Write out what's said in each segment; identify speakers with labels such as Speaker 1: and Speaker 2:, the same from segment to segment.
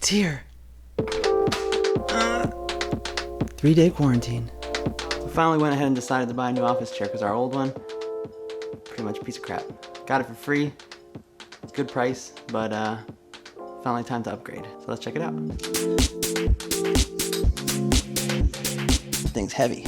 Speaker 1: It's here. 3-day quarantine. So finally went ahead and decided to buy a new office chair because our old one, pretty much a piece of crap. Got it for free. It's a good price, but finally time to upgrade. So let's check it out. This thing's heavy.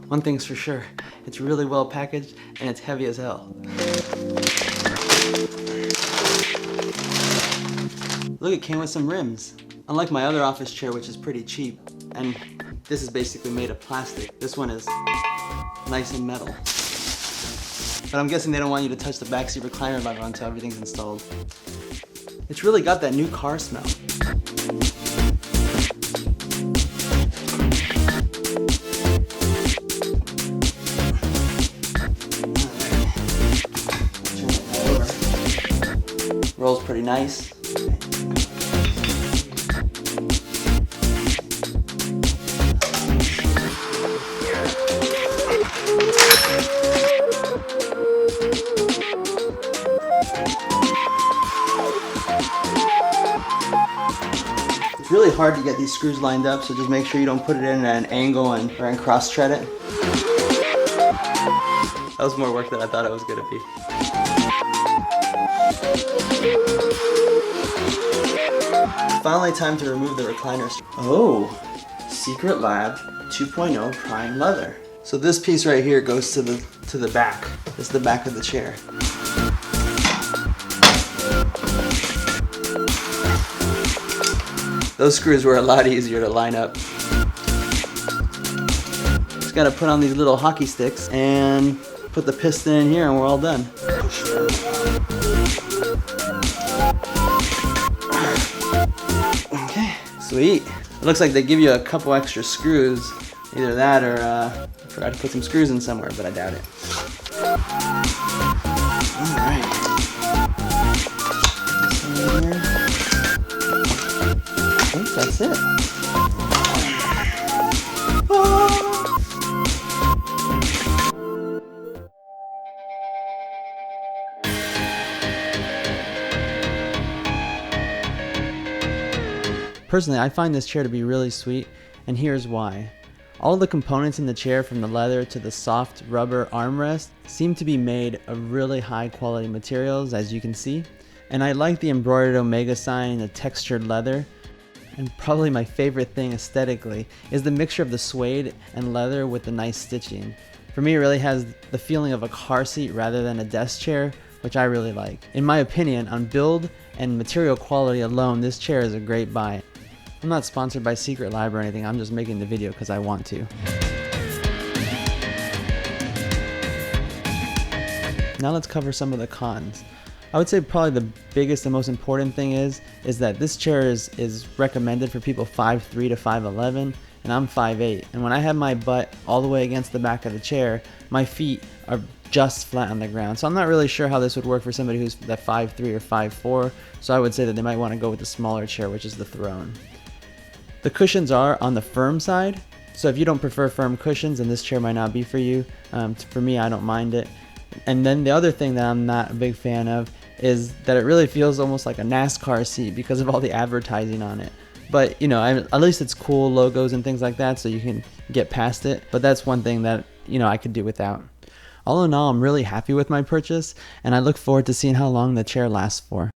Speaker 1: One thing's for sure, it's really well packaged and it's heavy as hell. Look, it came with some rims. Unlike my other office chair, which is pretty cheap, and this is basically made of plastic, this one is nice and metal. But I'm guessing they don't want you to touch the backseat recliner lever until everything's installed. It's really got that new car smell. Rolls pretty nice. It's really hard to get these screws lined up, so just make sure you don't put it in at an angle or cross thread it. That was more work than I thought it was gonna be. Finally time to remove the recliner. Oh, Secretlab 2.0 prime leather. So this piece right here goes to the back. This is the back of the chair. Those screws were a lot easier to line up. Just gotta put on these little hockey sticks and put the piston in here and we're all done. Okay, sweet. It looks like they give you a couple extra screws. Either that or I forgot to put some screws in somewhere, but I doubt it. Alright. I think that's it. Personally, I find this chair to be really sweet, and here's why. All the components in the chair, from the leather to the soft rubber armrest, seem to be made of really high quality materials, as you can see. And I like the embroidered Omega sign, the textured leather. And probably my favorite thing aesthetically is the mixture of the suede and leather with the nice stitching. For me, it really has the feeling of a car seat rather than a desk chair, which I really like. In my opinion, on build and material quality alone, this chair is a great buy. I'm not sponsored by Secretlab or anything, I'm just making the video because I want to. Now let's cover some of the cons. I would say probably the biggest and most important thing is that this chair is recommended for people 5'3" to 5'11", and I'm 5'8". And when I have my butt all the way against the back of the chair, my feet are just flat on the ground. So I'm not really sure how this would work for somebody who's that 5'3" or 5'4", so I would say that they might want to go with the smaller chair, which is the throne. The cushions are on the firm side, so if you don't prefer firm cushions, then this chair might not be for you. For me, I don't mind it. And then the other thing that I'm not a big fan of is that it really feels almost like a NASCAR seat because of all the advertising on it. But, you know, at least it's cool logos and things like that, so you can get past it. But that's one thing that, you know, I could do without. All in all, I'm really happy with my purchase, and I look forward to seeing how long the chair lasts for.